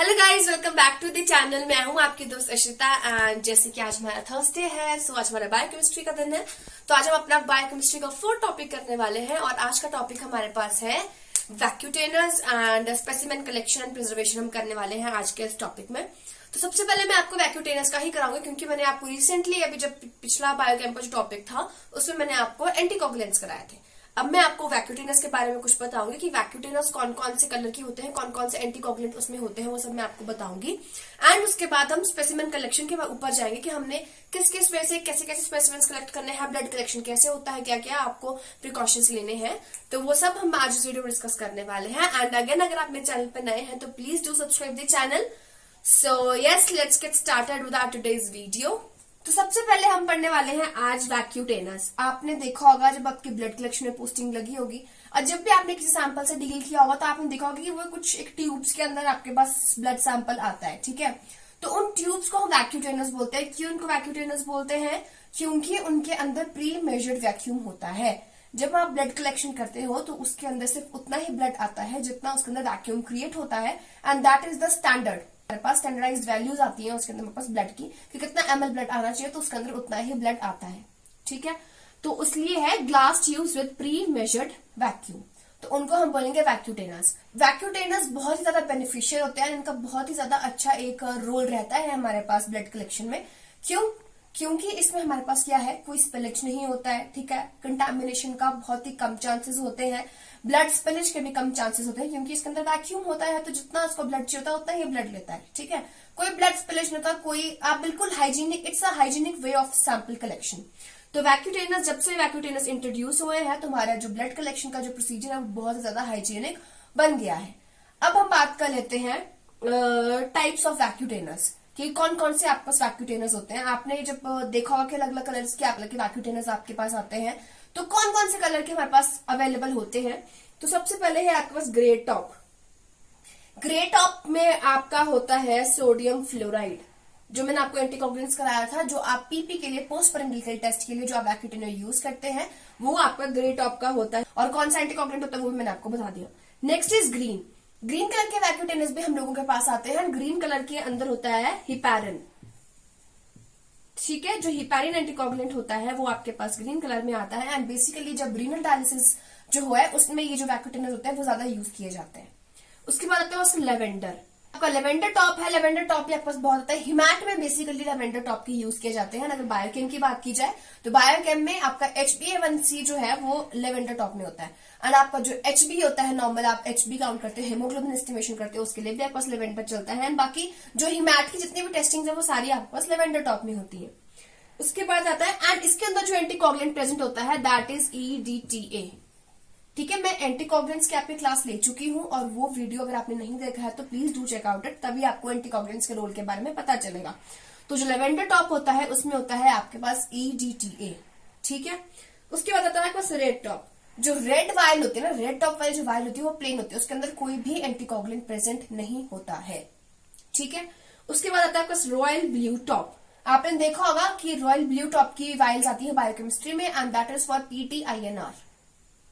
Hello guys, welcome back to the channel. मैं हूं आपकी दोस्त अशिता एंड जैसे कि आज हमारा थर्सडे है, सो आज हमारा बायोकेमिस्ट्री का दिन है। तो आज हम अपना बायोकेमिस्ट्री का 4th टॉपिक करने वाले हैं और आज का टॉपिक हमारे पास है vacutainers and specimen collection and preservation हम करने वाले हैं आज के इस टॉपिक में। तो सबसे पहले मैं आपको वैक्यूटेनर्स का ही कराऊंगी क्योंकि मैंने आपको रिसेंटली अभी जब पिछला बायोकेम का जो टॉपिक था उसमें मैंने आपको एंटीकोगुलेंट्स कराए थे। अब मैं आपको वैक्यूटेनस के बारे में कुछ बताऊंगी कि वैक्यूटेनस कौन कौन से कलर की होते हैं, कौन कौन से एंटीकोगुलेंट उसमें होते हैं, वो सब मैं आपको बताऊंगी। एंड उसके बाद हम स्पेसिमेन कलेक्शन के ऊपर जाएंगे कि हमने किस किस वे से कैसे कैसे स्पेसिमेन्स कलेक्ट करने हैं, ब्लड कलेक्शन कैसे होता है, क्या क्या आपको प्रिकॉशंस लेने हैं। तो वो सब हम आज इस वीडियो में डिस्कस करने वाले हैं। एंड अगेन, अगर आप मेरे चैनल पर नए हैं तो please do subscribe the channel. So yes, let's get started with our today's video. तो सबसे पहले हम पढ़ने वाले हैं आज वैक्यूटेनस। आपने देखा होगा जब आपकी ब्लड कलेक्शन में पोस्टिंग लगी होगी और जब भी आपने किसी सैंपल से डील किया होगा तो आपने देखा होगा कि वो कुछ एक ट्यूब्स के अंदर आपके पास ब्लड सैंपल आता है, ठीक है। तो उन ट्यूब्स को हम वैक्यूटेनस बोलते हैं। क्यों उनको वैक्यूटेनस बोलते हैं? क्योंकि उनके अंदर प्री मेजर्ड वैक्यूम होता है। जब आप ब्लड कलेक्शन करते हो तो उसके अंदर सिर्फ उतना ही ब्लड आता है जितना उसके अंदर वैक्यूम क्रिएट होता है and that is the standard. हमारे पास स्टैंडर्डाइज्ड वैल्यूज आती हैं उसके अंदर हमारे पास ब्लड की कि कितना ml ब्लड आना चाहिए, तो उसके अंदर उतना ही ब्लड आता है, ठीक है। तो इसलिए है glass tubes with pre measured vacuum, तो उनको हम बोलेंगे वैक्यूटेनस। वैक्यूटेनस बहुत ही ज्यादा बेनिफिशियल होते हैं, इनका बहुत ही ज्यादा अच्छा एक रोल रहता है हमारे पास ब्लड कलेक्शन में। क्यों? क्योंकि इसमें हमारे पास क्या है, कोई स्पिलेज नहीं होता है, ठीक है। कंटामिनेशन का बहुत ही कम चांसेस होते हैं, ब्लड स्पिलेज के भी कम चांसेस होते हैं क्योंकि इसके अंदर वैक्यूम होता है। तो जितना उसको ब्लड चाहिए होता है उतना ही ब्लड लेता है, ठीक है। कोई ब्लड स्पिलेज नहीं होता, कोई आप बिल्कुल hygienic, it's a hygienic way of sample collection. तो वैक्यूटेनस, जब से वैक्यूटेनस इंट्रोड्यूस हुए हैं तो हमारा जो ब्लड कलेक्शन का जो प्रोसीजर है वो बहुत ज्यादा हाइजीनिक बन गया है। अब हम बात कर लेते हैं टाइप्स ऑफ वैक्यूटेनस कि कौन कौन से आपके पास वैक्यूटेनस होते हैं। आपने जब देखा होगा कि अलग अलग कलर्स के वैक्यूटेनस आपके पास आते हैं, तो कौन कौन से कलर के हमारे पास अवेलेबल होते हैं। तो सबसे पहले है आपके पास ग्रे टॉप। ग्रे टॉप में आपका होता है सोडियम फ्लोराइड, जो मैंने आपको एंटीकोगुलेंट्स कराया था, जो आप पीपी के लिए, पोस्ट पेरेंटल टेस्ट के लिए जो आप वैक्यूटेनर यूज करते हैं वो आपका ग्रे टॉप का होता है। और कौन सा एंटीकोगुलेंट होता है वो भी मैंने आपको बता दिया। Next is green. Green colour के वैक्यूटेनस भी हम लोगों के पास आते हैं। ग्रीन कलर के अंदर होता है हिपैरिन, ठीक है। जो हिपैरिन एंटीकोगुलेंट होता है वो आपके पास ग्रीन कलर में आता है एंड बेसिकली जब रीनल डायलिसिस जो हुआ है उसमें ये जो वैक्यूटेनस होते हैं वो ज्यादा यूज किए जाते हैं। उसके बाद आता है लेवेंडर। आपका लेवेंडर टॉप है। लेवेंडर टॉप भी आपके पास बहुत आता है। हिमैट में बेसिकली लेवेंडर टॉप के यूज किए जाते हैं। अगर बायोकेम की बात की जाए तो बायोकेम में आपका HbA1c जो है वो लेवेंडर टॉप में होता है एंड आपका जो HB होता है, नॉर्मल आप HB काउंट करते हो, हेमोग्लोबिन एस्टिमेशन करते हो, उसके लिए भी आपके पास लेवेंडर चलता है एंड बाकी जो हिमैट की जितनी भी टेस्टिंग है वो सारी आपके पास लेवेंडर टॉप में होती है। उसके बाद आता है एंड इसके अंदर जो एंटीकोगुलेंट प्रेजेंट होता है दैट इज EDTA, ठीक है। मैं एंटीकोगुलेंट्स की आपकी क्लास ले चुकी हूं और वो वीडियो अगर आपने नहीं देखा है तो please do check out it, तभी आपको एंटीकोगुलेंट्स के रोल के बारे में पता चलेगा। तो जो लेवेंडर टॉप होता है उसमें होता है आपके पास EDTA, ठीक है। उसके बाद आता है आपके पास रेड टॉप। जो रेड वायल होती है ना, रेड टॉप वाली जो वायल होती है वो प्लेन होती है, उसके अंदर कोई भी एंटीकोगुलेंट प्रेजेंट नहीं होता है, ठीक है। उसके बाद आता है आपके पास रॉयल ब्लू टॉप। आपने देखा होगा कि रॉयल ब्लू टॉप की वाइल्स आती है बायोकेमिस्ट्री में and that is for PTINR।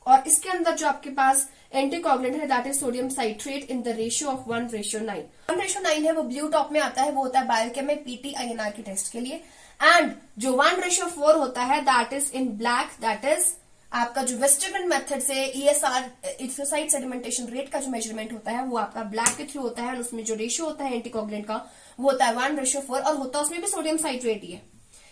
और इसके अंदर जो आपके पास एंटीकोगुलेंट है that is sodium citrate in the ratio of 1:9। 1:9 है वो ब्लू टॉप में आता है, वो होता है बायोकेम में PTINR के टेस्ट के लिए। एंड जो 1:4 होता है that is in black, that is आपका जो वेस्टर्गन मेथड से ESR, इथ्रोसाइट सेडिमेंटेशन रेट का जो मेजरमेंट होता है वो आपका ब्लैक के थ्रू होता है। उसमें जो रेशियो होता है एंटीकोगुलेंट का वो होता है 1:4 और होता है उसमें भी सोडियम साइट्रेट ही है।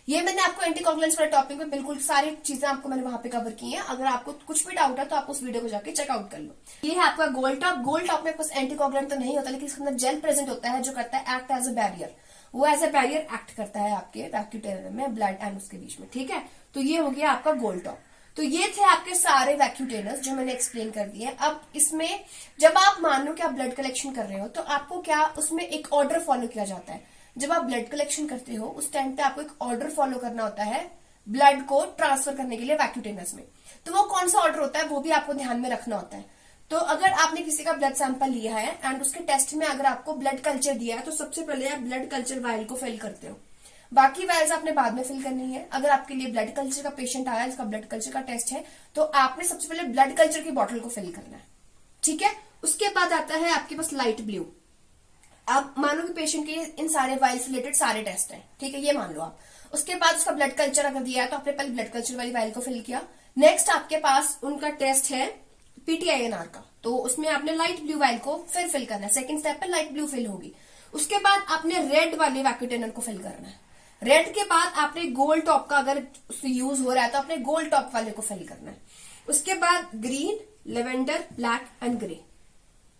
ये मैंने आपको एंटीकोगुलेंट्स वाले टॉपिक में बिल्कुल सारी चीजें आपको मैंने वहां पे कवर की हैं। अगर आपको कुछ भी डाउट है तो आप उस वीडियो को जाके चेकआउट कर लो। ये है आपका गोल्ड टॉप। गोल्ड टॉप में कुछ एंटीकोगुलेंट तो नहीं होता लेकिन इसके अंदर जेल प्रेजेंट होता है जो करता है एक्ट एज अ बैरियर। वो एज अ बैरियर एक्ट करता है आपके वैक्यूटेनर में ब्लड एंड उसके बीच में, ठीक है। तो ये हो गया आपका गोल्ड टॉप। तो ये थे आपके सारे वैक्यूटेनस जो मैंने एक्सप्लेन कर दिए। अब इसमें जब आप मान लो कि आप ब्लड कलेक्शन कर रहे हो तो आपको क्या उसमें एक ऑर्डर फॉलो किया जाता है। जब आप ब्लड कलेक्शन करते हो उस टाइम पे आपको एक ऑर्डर फॉलो करना होता है ब्लड को ट्रांसफर करने के लिए वैक्यूटेनस में। तो वो कौन सा ऑर्डर होता है वो भी आपको ध्यान में रखना होता है। तो अगर आपने किसी का ब्लड सैंपल लिया है एंड उसके टेस्ट में अगर आपको ब्लड कल्चर दिया है तो सबसे पहले आप ब्लड कल्चर वायल को फिल करते हो, बाकी वायल्स आपने बाद में फिल करनी है। अगर आपके लिए ब्लड कल्चर का पेशेंट आया जिसका ब्लड कल्चर का टेस्ट है तो आपने सबसे पहले ब्लड कल्चर की बॉटल को फिल करना है, ठीक है। उसके बाद आता है आपके पास लाइट ब्लू। अब मान लो कि पेशेंट के इन सारे वाइल से रिलेटेड सारे टेस्ट हैं, ठीक है, ये मान लो आप। उसके बाद उसका ब्लड कल्चर अगर दिया है तो आपने पहले ब्लड कल्चर वाली वाइल को फिल किया। नेक्स्ट आपके पास उनका टेस्ट है पीटीआईएनआर का, तो उसमें आपने लाइट ब्लू वाइल को फिर फिल करना है। सेकंड स्टेप पे लाइट ब्लू फिल होगी। उसके बाद आपने रेड वाले वैक्यूटेनर को फिल करना है। रेड के बाद आपने गोल्ड टॉप का अगर यूज हो रहा है तो आपने गोल्ड टॉप वाले को फिल करना है। उसके बाद green, lavender, black and grey,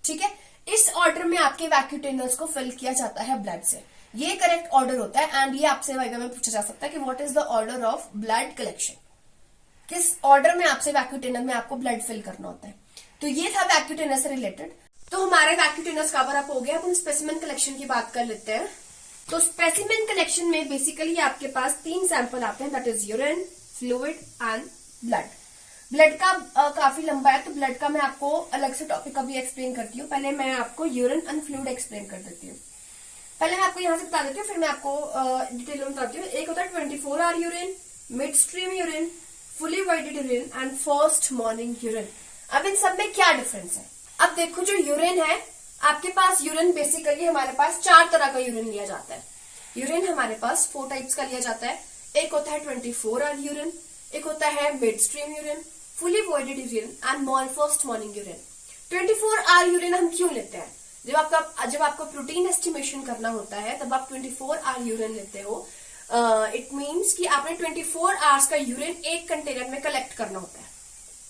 ठीक है। इस ऑर्डर में आपके वैक्यूटेनर्स को फिल किया जाता है ब्लड से। ये करेक्ट ऑर्डर होता है एंड ये आपसे वाइवा में पूछा जा सकता है कि what is the order of blood collection, किस ऑर्डर में आपसे वैक्यूटेनर में आपको ब्लड फिल करना होता है। तो ये था वैक्यूटेनर से रिलेटेड। तो हमारे वैक्यूटेनर्स कवर अप हो गया। अब हम स्पेसिमेन कलेक्शन की बात कर लेते हैं। तो स्पेसिमेन कलेक्शन में बेसिकली आपके पास 3 सैंपल आते हैं, that is urine, fluid and blood. Blood का काफी लंबा है, तो ब्लड का मैं आपको अलग से टॉपिक अभी एक्सप्लेन करती हूँ। पहले मैं आपको यूरिन एंड फ्लूइड एक्सप्लेन कर देती हूँ। पहले मैं आपको यहाँ से बता देती हूँ, फिर मैं आपको डिटेल में बताती हूँ। एक होता है 24 hour urine, mid stream urine, fully voided urine and first morning urine. अब इन सब में क्या डिफरेंस है? अब देखो, जो यूरिन है आपके पास, यूरिन बेसिकली हमारे पास 4 तरह का यूरिन लिया जाता है। यूरिन हमारे पास 4 टाइप्स का लिया जाता है। एक होता है 24 आवर यूरिन, एक होता है mid stream urine, fully voided urine and first morning urine. 24 hour urine हम क्यों लेते हैं? जब आपको प्रोटीन एस्टिमेशन करना होता है तब आप 24 आवर यूरिन लेते हो। इट मीन्स कि आपने 24 आवर्स का यूरिन एक कंटेनर में कलेक्ट करना होता है,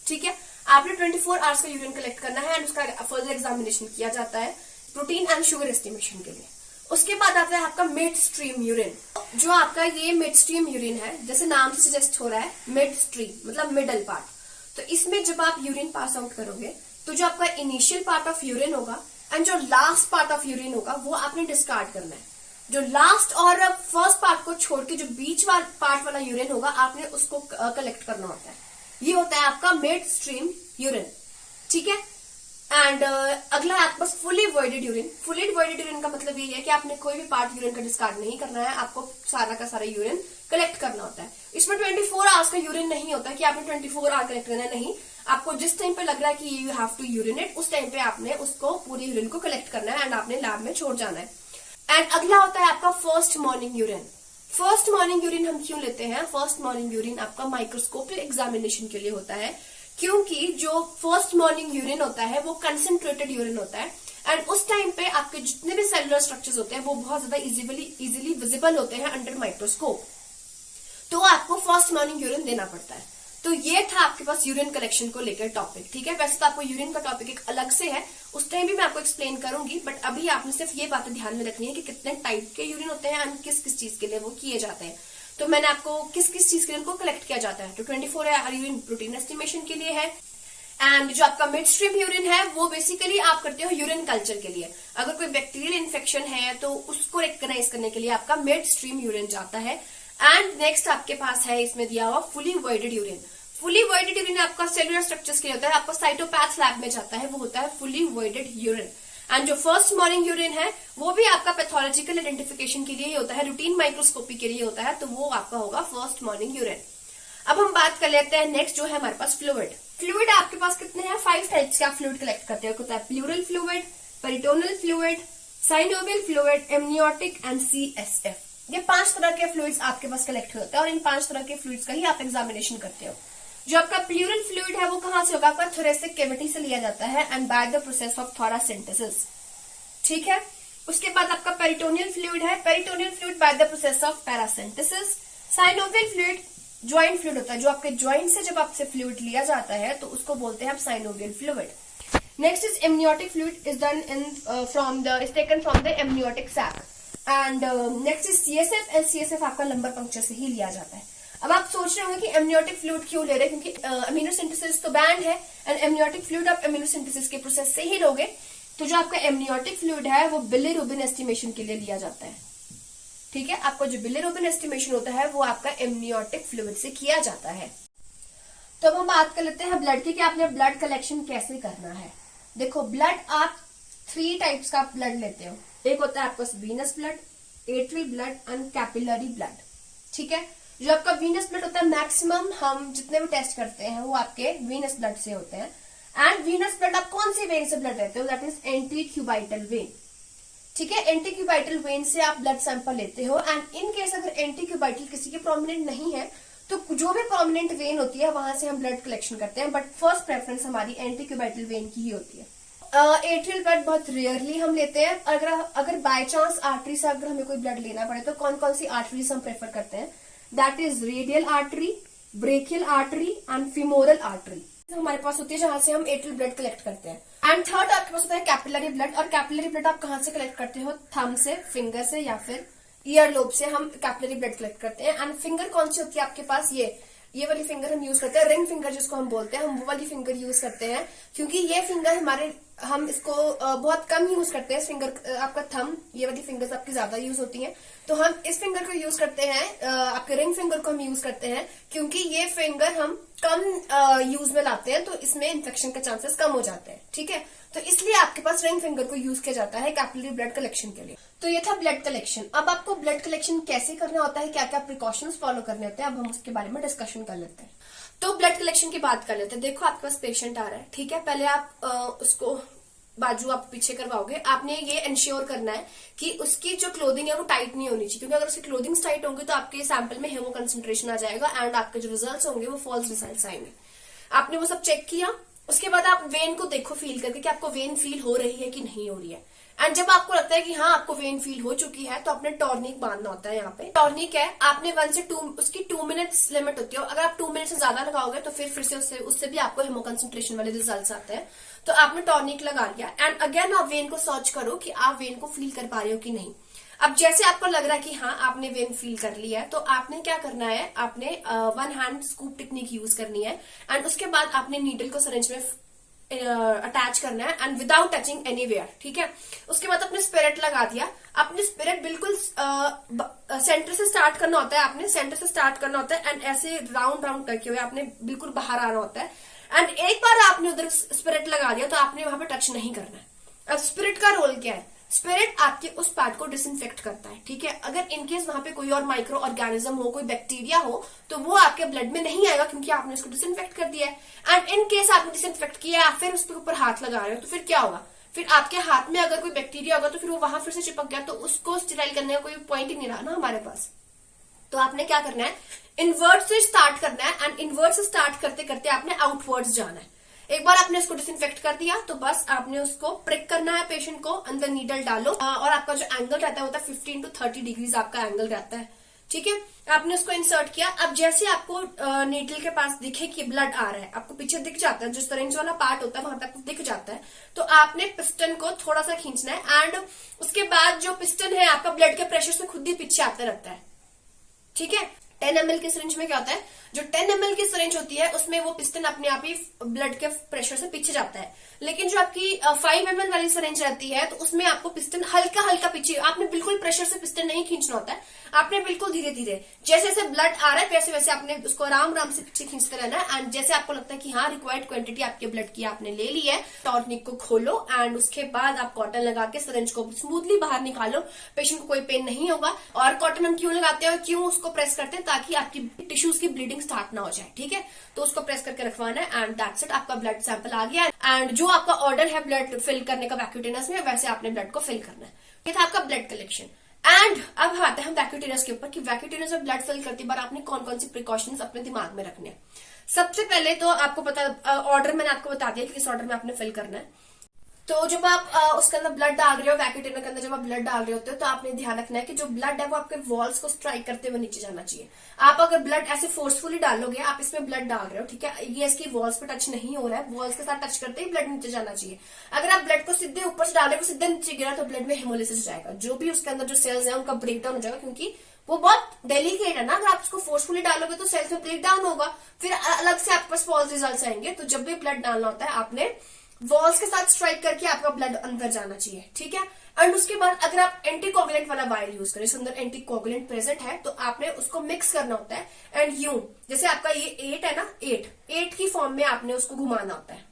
ठीक है। आपने 24 आवर्स का यूरिन कलेक्ट करना है एंड उसका फर्दर एग्जामिनेशन किया जाता है प्रोटीन एंड शुगर एस्टिमेशन के लिए। उसके बाद आता है आपका मिड स्ट्रीम यूरिन। जो आपका ये मिड स्ट्रीम यूरिन है, जैसे नाम से सजेस्ट हो रहा है मिड स्ट्रीम मतलब मिडल पार्ट, तो इसमें जब आप यूरिन पास आउट करोगे तो जो आपका इनिशियल पार्ट ऑफ यूरिन होगा एंड जो लास्ट पार्ट ऑफ यूरिन होगा वो आपने डिस्कार्ड करना है। जो लास्ट और फर्स्ट पार्ट को छोड़ के जो बीच पार्ट वाला यूरिन होगा आपने उसको कलेक्ट करना होता है। ये होता है आपका मिड स्ट्रीम यूरिन, ठीक है। एंड अगला है आपके पास fully voided urine. Fully voided urine का मतलब ये है कि आपने कोई भी पार्ट यूरिन का डिस्कार्ड नहीं करना है, आपको सारा का सारा यूरिन कलेक्ट करना होता है। इसमें 24 आवर्स का यूरिन नहीं होता कि आपने 24 आवर कलेक्ट करना है, नहीं। आपको जिस टाइम पे लग रहा है कि यू हैव टू यूरिनेट, उस टाइम पे आपने उसको पूरे यूरिन को कलेक्ट करना है एंड आपने लैब में छोड़ जाना है। एंड अगला होता है आपका first morning urine. First morning urine हम क्यों लेते हैं? फर्स्ट मॉर्निंग यूरिन आपका माइक्रोस्कोपिक एग्जामिनेशन के लिए होता है, क्योंकि जो फर्स्ट मॉर्निंग यूरिन होता है वो कंसंट्रेटेड यूरिन होता है एंड उस टाइम पे आपके जितने भी सेलुलर स्ट्रक्चर्स होते हैं वो बहुत ज्यादा इजीली विजिबल होते हैं अंडर माइक्रोस्कोप, तो आपको फर्स्ट मॉर्निंग यूरिन देना पड़ता है। तो ये था आपके पास यूरिन कलेक्शन को लेकर टॉपिक, ठीक है। वैसे तो आपको यूरिन का टॉपिक एक अलग से है, उस टाइम भी मैं आपको एक्सप्लेन करूंगी, बट अभी आपने सिर्फ ये बातें ध्यान में रखनी है कि कितने टाइप के यूरिन होते हैं एंड किस किस चीज के लिए वो किए जाते हैं। तो मैंने आपको किस किस चीज के लिए उनको कलेक्ट किया जाता है, तो 24 आवर यूरिन प्रोटीन एस्टिमेशन के लिए है एंड जो आपका मिड स्ट्रीम यूरिन है वो बेसिकली आप करते हो यूरिन कल्चर के लिए। अगर कोई बैक्टीरियल इन्फेक्शन है तो उसको रिकग्नाइज करने के लिए आपका मिड स्ट्रीम यूरिन जाता है। एंड नेक्स्ट आपके पास है इसमें दिया हुआ fully voided urine. Fully voided urine आपका सेलुलर स्ट्रक्चर्स के लिए होता है, आपका साइटोपैथ लैब में जाता है, वो होता है फुली वॉइडेड यूरिन। एंड जो फर्स्ट मॉर्निंग यूरिन है वो भी आपका पैथोलॉजिकल आइडेंटिफिकेशन के लिए ही होता है, रूटीन माइक्रोस्कोपी के लिए होता है, तो वो आपका होगा फर्स्ट मॉर्निंग यूरिन। अब हम बात कर लेते हैं नेक्स्ट जो है हमारे पास फ्लूइड। फ्लूइड आपके पास कितने हैं? 5 टाइप्स के आप फ्लूइड कलेक्ट करते हो, होता है pleural fluid, peritoneal fluid, synovial fluid, amniotic and CSF। ये 5 तरह के फ्लूइड्स आपके पास कलेक्ट होते हैं और इन 5 तरह के फ्लूइड्स का ही आप एग्जामिनेशन करते हो। जो आपका प्लूरल फ्लूइड है वो कहां से होगा? आपका थोरेसिक कैविटी से लिया जाता है and by the process of thoracentesis, ठीक है। उसके बाद आपका पेरिटोनियल फ्लूइड है, peritoneal fluid by the process of paracentesis. Synovial fluid joint fluid होता है, जो आपके ज्वाइंट से जब आपसे फ्लूइड लिया जाता है तो उसको बोलते हैं आप synovial fluid. Next is amniotic fluid is done in is taken from the amniotic sac. And next is CSF and CSF आपका लंबर पंक्चर से ही लिया जाता है। अब आप सोच रहे होंगे कि एमनियोटिक फ्लूइड क्यों ले रहे हैं, क्योंकि अमीनोसिंथेसिस तो बैंड है एंड एमनियोटिक फ्लूइड आप अमीनोसिंथेसिस के प्रोसेस से ही लोगे, तो जो आपका एमनियोटिक फ्लूइड है वो बिलिरुबिन एस्टिमेशन के लिए लिया जाता है, ठीक है। आपका जो बिलिरुबिन एस्टिमेशन होता है वो आपका एमनियोटिक फ्लूइड से किया जाता है। तो अब हम बात कर लेते हैं ब्लड की कि आपने ब्लड कलेक्शन कैसे करना है। देखो, ब्लड आप 3 टाइप्स का ब्लड लेते हो। एक होता है आपका venous blood, atrial blood and capillary blood, ठीक है। जो आपका वीनस ब्लड होता है, मैक्सिमम हम जितने भी टेस्ट करते हैं वो आपके वीनस ब्लड से होते हैं। एंड वीनस ब्लड आप कौन से वेन से ब्लड लेते हो? That is entry cubital when, ठीक है, एंटीक्यूबाइटल वेन से आप ब्लड सैंपल लेते हो एंड इन केस अगर एंटीक्यूबाइटल किसी के प्रोमिनेंट नहीं है तो जो भी प्रोमिनेंट वेन होती है वहां से हम ब्लड कलेक्शन करते हैं, बट फर्स्ट प्रेफरेंस हमारी एंटीक्यूबाइटल वेन की ही होती है। एट्रियल ब्लड बहुत रेयरली हम लेते हैं। अगर बाय चांस आर्टरी से अगर हमें कोई ब्लड लेना पड़े तो कौन कौन सी आर्टरीज हम प्रेफर करते हैं, that is radial artery, brachial artery and femoral artery हमारे पास होती है जहां से हम एट्रियल ब्लड कलेक्ट करते हैं। एंड थर्ड आपके पास होता है कैपिलरी ब्लड, और कैपिलरी ब्लड आप कहां से कलेक्ट करते हो, थंब से, फिंगर से या फिर ईयर लोब से हम कैपिलरी ब्लड कलेक्ट करते हैं। एंड फिंगर कौन सी होती है आपके पास, ये वाली फिंगर हम यूज करते हैं, रिंग फिंगर जिसको हम बोलते हैं, हम वो वाली फिंगर यूज करते हैं क्योंकि ये फिंगर हम इसको बहुत कम यूज करते हैं। इस फिंगर आपका थंब, ये वाली फिंगर्स आपकी ज्यादा यूज होती हैं, तो हम इस फिंगर को यूज करते हैं, आपके रिंग फिंगर को हम यूज करते हैं क्योंकि ये फिंगर हम कम यूज में लाते हैं तो इसमें इन्फेक्शन के चांसेस कम हो जाते हैं। ठीक है, तो इसलिए आपके पास रिंग फिंगर को यूज किया जाता है कैपिलरी ब्लड कलेक्शन के लिए। तो ये था ब्लड कलेक्शन। अब आपको ब्लड कलेक्शन कैसे करना होता है, क्या क्या प्रिकॉशंस फॉलो करने होते हैं, अब हम उसके बारे में डिस्कशन कर लेते हैं। तो ब्लड कलेक्शन की बात कर लेते हैं। देखो आपके पास पेशेंट आ रहा है, ठीक है, पहले आप उसको बाजू आप पीछे करवाओगे। आपने ये इंश्योर करना है कि उसकी जो क्लोथिंग है वो टाइट नहीं होनी चाहिए, क्योंकि अगर उसकी क्लोथिंग टाइट होंगी तो आपके सैंपल में हेमो कंसंट्रेशन आ जाएगा एंड आपके जो रिजल्ट्स होंगे वो फॉल्स रिजल्ट्स आएंगे। आपने वो सब चेक किया, उसके बाद आप वेन को देखो फील करके कि आपको वेन फील हो रही है कि नहीं हो रही है। एंड जब आपको लगता है कि हाँ आपको वेन फील हो चुकी है तो आपने टॉर्निक बांधना होता है। यहाँ पे टॉर्निक है, आपने 1 से 2 उसकी 2 मिनट्स लिमिट होती है। अगर आप 2 मिनट से ज्यादा लगाओगे तो फिर से उससे भी आपको हेमो कंसंट्रेशन वाले रिजल्ट्स आते हैं। तो आपने टॉर्निक लगा लिया एंड अगेन आप वेन को सर्च करो कि आप वेन को फील कर पा रहे हो कि नहीं। अब जैसे आपको लग रहा है कि हाँ आपने वेन फील कर लिया है तो आपने क्या करना है, आपने 1 हैंड स्कूप टेक्निक यूज करनी है एंड उसके बाद आपने नीडल को सिरिंज में अटैच करना है एंड विदाउट टचिंग एनीवेयर। ठीक है, उसके बाद आपने स्पिरिट लगा दिया। आपने स्पिरिट बिल्कुल सेंटर से स्टार्ट करना होता है, आपने सेंटर से स्टार्ट करना होता है एंड ऐसे राउंड राउंड करके हुए आपने बिल्कुल बाहर आना होता है। एंड एक बार आपने उधर स्पिरिट लगा दिया तो आपने वहां पे टच नहीं करना है। अब स्पिरिट का रोल क्या है, स्पिरिट आपके उस पार्ट को डिसइंफेक्ट करता है। ठीक है, अगर इनकेस वहां पे कोई और माइक्रो ऑर्गेनिज्म हो, कोई बैक्टीरिया हो तो वो आपके ब्लड में नहीं आएगा क्योंकि आपने उसको डिसइंफेक्ट कर दिया है। एंड इन केस आपने डिसइंफेक्ट किया फिर उसके ऊपर हाथ लगा रहे हो तो फिर क्या होगा, फिर आपके हाथ में अगर कोई बैक्टीरिया होगा तो फिर वो वहां फिर से चिपक गया तो उसको स्टेराइल करने का कोई पॉइंट ही नहीं रहा ना हमारे पास। तो आपने क्या करना है, इनवर्ट से स्टार्ट करना है एंड इनवर्ट से स्टार्ट करते करते आपने आउटवर्ड्स जाना है। एक बार आपने उसको डिसइंफेक्ट कर दिया तो बस आपने उसको प्रिक करना है पेशेंट को, अंदर नीडल डालो और आपका जो एंगल रहता है होता है 15 to 30 डिग्रीज आपका एंगल रहता है। ठीक है, आपने उसको इंसर्ट किया। अब जैसे आपको नीडल के पास दिखे कि ब्लड आ रहा है, आपको पीछे दिख जाता है, जो सिरिंज वाला पार्ट होता है वहां पे आपको दिख जाता है, तो आपने पिस्टन को थोड़ा सा खींचना है एंड उसके बाद जो पिस्टन है आपका ब्लड के प्रेशर से खुद ही पीछे आता रहता है। ठीक है, 10 ml की सिरिंज में क्या होता है, जो 10 ml की सिरिंज होती है उसमें वो पिस्टन अपने आप ही ब्लड के प्रेशर से पीछे जाता है, लेकिन जो आपकी 5 ml वाली सिरिंज रहती है तो उसमें आपको पिस्टन हल्का हल्का पीछे, आपने बिल्कुल प्रेशर से पिस्टन नहीं खींचना होता है, आपने बिल्कुल धीरे धीरे जैसे जैसे ब्लड आ रहा है वैसे वैसे आपने उसको आराम आराम से पीछे खींचते रहना है। एंड जैसे आपको लगता है कि हाँ रिक्वायर्ड क्वांटिटी आपके ब्लड की आपने ले ली है, टॉर्निक को खोलो एंड उसके बाद आप कॉटन लगा के सिरिंज को स्मूथली बाहर निकालो। पेशेंट को कोई पेन नहीं होगा। और कॉटन हम क्यों लगाते हैं और क्यों उसको प्रेस करते हैं, ताकि आपकी टिश्यूज की ब्लीडिंग स्टार्ट ना हो जाए। ठीक है, तो उसको प्रेस करके रखवाना है एंड दैट्स इट, आपका ब्लड सैंपल आ गया। एंड जो आपका ऑर्डर है ब्लड फिल करने का वैक्यूटेनस में, वैसे आपने ब्लड को फिल करना है। ये था आपका ब्लड कलेक्शन। एंड अब आते हैं हम वैक्यूटेनस के ऊपर कि वैक्यूटेनस में ब्लड फिल करते बार आपने कौन कौन सी प्रिकॉशंस अपने दिमाग में रखने हैं। सबसे पहले तो आपको पता, ऑर्डर मैंने आपको बता दिया कि किस ऑर्डर में आपने फिल करना है। तो जब आप उसके अंदर ब्लड डाल रहे हो, वैक्यूटेनर के अंदर जब आप ब्लड डाल रहे होते हो तो आपने ध्यान रखना है कि जो ब्लड है वो आपके वॉल्स को स्ट्राइक करते हुए नीचे जाना चाहिए। आप अगर ब्लड ऐसे फोर्सफुली डालोगे, आप इसमें ब्लड डाल रहे हो, ठीक है, ये इसकी वॉल्स पे टच नहीं हो रहा है, वॉल्स के साथ टच करते ही ब्लड नीचे जाना चाहिए। अगर आप ब्लड को सीधे ऊपर से डालोगे, सीधे नीचे गिरा तो ब्लड में हेमोलिसिस हो जाएगा, जो भी उसके अंदर जो सेल्स है उनका ब्रेकडाउन हो जाएगा, क्योंकि वो बहुत डेलिकेट है ना। अगर आप उसको फोर्सफुली डालोगे तो सेल्स में ब्रेकडाउन होगा, फिर अलग से आपके पास फॉल्स रिजल्ट आएंगे। तो जब भी ब्लड डालना होता है आपने वॉल्स के साथ स्ट्राइक करके आपका ब्लड अंदर जाना चाहिए। ठीक है, एंड उसके बाद अगर आप एंटीकोगुलेंट वाला वायल यूज करें, अंदर एंटीकोगुलेंट प्रेजेंट है, तो आपने उसको मिक्स करना होता है। एंड यूं जैसे आपका ये 8 है ना, 8 की फॉर्म में आपने उसको घुमाना होता है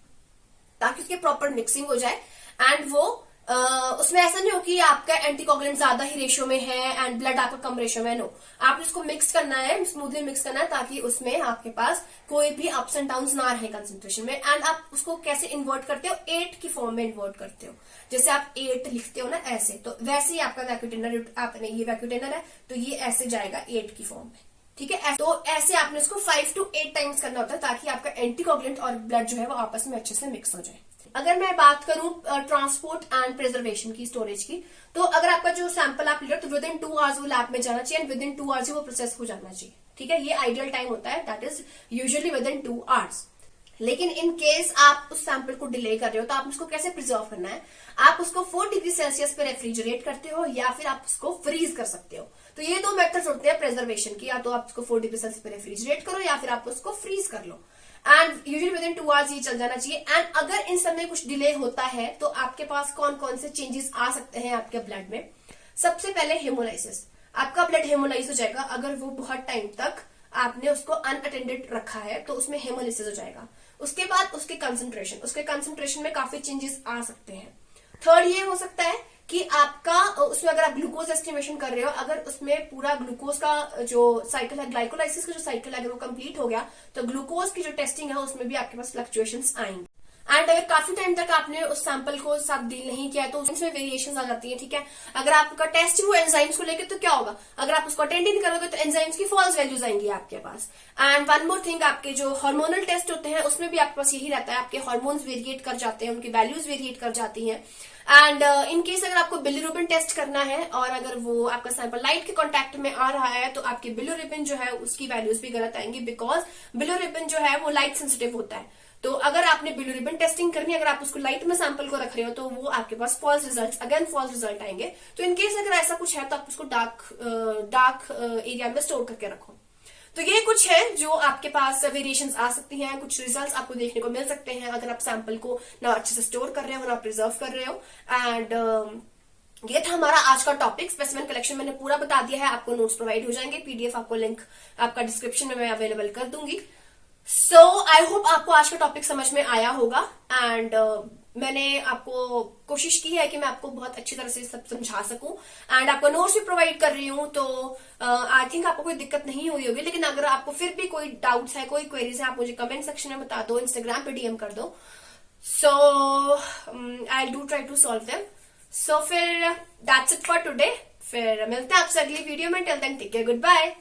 ताकि उसकी प्रॉपर मिक्सिंग हो जाए एंड वो उसमें ऐसा नहीं हो कि आपका एंटीकोगुलेंट ज्यादा ही रेशियो में है एंड ब्लड आपका कम रेशियो में। नो, आप इसको मिक्स करना है, स्मूथली मिक्स करना है, ताकि उसमें आपके पास कोई भी अप्स एंड डाउन्स ना रहे कंसेंट्रेशन में। एंड आप उसको कैसे इन्वर्ट करते हो, 8 की फॉर्म में इन्वर्ट करते हो। जैसे आप 8 लिखते हो ना ऐसे, तो वैसे ही आपका वैक्यूटेनर, आपने ये वैक्यूटेनर है तो ये ऐसे जाएगा 8 की फॉर्म में, ठीक है। तो ऐसे आपने उसको 5 to 8 टाइम्स करना होता है, ताकि आपका एंटीकोगुलेंट और ब्लड जो है वो आपस में अच्छे से मिक्स हो जाए। अगर मैं बात करूं ट्रांसपोर्ट एंड प्रिजर्वेशन की, स्टोरेज की, तो अगर आपका जो सैंपल आप ले रहे हो तो विद इन 2 आवर्स वो लैब में जाना चाहिए एंड विद इन 2 आवर्स ही वो प्रोसेस हो जाना चाहिए, ठीक है। ये आइडियल टाइम होता है, that is usually within 2 hours. लेकिन इन केस आप उस सैंपल को डिले कर रहे हो तो आप उसको कैसे प्रिजर्व करना है, आप उसको 4 डिग्री सेल्सियस पे रेफ्रिजरेट करते हो या फिर आप उसको फ्रीज कर सकते हो। तो ये 2 मेथड्स होते हैं प्रिजर्वेशन की, या तो आप उसको 4 डिग्री सेल्सियस पे रेफ्रिजरेट करो या फिर आप उसको फ्रीज कर लो। And usually within 2 hours ये चल जाना चाहिए। एंड अगर इन समय कुछ डिले होता है तो आपके पास कौन कौन से चेंजेस आ सकते हैं आपके ब्लड में। सबसे पहले हेमोलाइसिस, आपका ब्लड हेमोलाइज हो जाएगा। अगर वो बहुत टाइम तक आपने उसको अनअटेंडेड रखा है तो उसमें हेमोलाइसिस हो जाएगा। उसके बाद उसके कंसंट्रेशन में काफी चेंजेस आ सकते हैं। थर्ड ये हो सकता है कि आपका उसमें अगर आप ग्लूकोज एस्टिमेशन कर रहे हो, अगर उसमें पूरा ग्लूकोज का जो साइकिल है, ग्लाइकोलाइसिस का जो साइकिल है, अगर वो कंप्लीट हो गया तो ग्लूकोज की जो टेस्टिंग है उसमें भी आपके पास फ्लक्चुएशंस आएंगे। एंड अगर काफी टाइम तक आपने उस सैंपल को साथ डील नहीं किया है तो उसमें वेरिएशंस आ जाती है, ठीक है। अगर आपका टेस्ट वो एंजाइम्स को लेकर, तो क्या होगा, अगर आप उसको अटेंड नहीं करोगे तो एंजाइम्स की फॉल्स वैल्यूज आएंगी आपके पास। एंड वन मोर थिंग, आपके जो हार्मोनल टेस्ट होते हैं उसमें भी आपके पास यही रहता है, आपके हार्मोन्स वेरिएट कर जाते हैं, उनकी वैल्यूज वेरिएट कर जाती हैं। एंड इन केस अगर आपको बिलिरुबिन टेस्ट करना है और अगर वो आपका सैंपल लाइट के कांटेक्ट में आ रहा है तो आपकी बिलिरुबिन जो है उसकी वैल्यूज भी गलत आएंगी, बिकॉज बिलिरुबिन जो है वो लाइट सेंसिटिव होता है। तो अगर आपने बिलिरुबिन टेस्टिंग करनी है, अगर आप उसको लाइट में सैंपल को रख रहे हो तो वो आपके पास फॉल्स रिजल्ट आएंगे। तो इन केस अगर ऐसा कुछ है तो आप उसको डार्क एरिया में स्टोर करके रखो। तो ये कुछ है जो आपके पास वेरिएशंस आ सकती हैं, कुछ रिजल्ट्स आपको देखने को मिल सकते हैं अगर आप सैंपल को ना अच्छे से स्टोर कर रहे हो ना प्रिजर्व कर रहे हो। एंड ये था हमारा आज का टॉपिक। स्पेसिमेन कलेक्शन मैंने पूरा बता दिया है, आपको नोट्स प्रोवाइड हो जाएंगे, पीडीएफ आपको लिंक आपका डिस्क्रिप्शन में मैं अवेलेबल कर दूंगी। सो आई होप आपको आज का टॉपिक समझ में आया होगा। एंड मैंने आपको कोशिश की है कि मैं आपको बहुत अच्छी तरह से सब समझा सकूं एंड आपको नोट्स भी प्रोवाइड कर रही हूं, तो आई थिंक आपको कोई दिक्कत नहीं हुई होगी। लेकिन अगर आपको फिर भी कोई डाउट्स है, कोई क्वेरीज है, आप मुझे कमेंट सेक्शन में बता दो, इंस्टाग्राम पे डीएम कर दो। So I do try to solve them. So फिर दैट्स इट फॉर टुडे। फिर मिलते हैं आपसे अगली वीडियो में। Till then take care, good bye.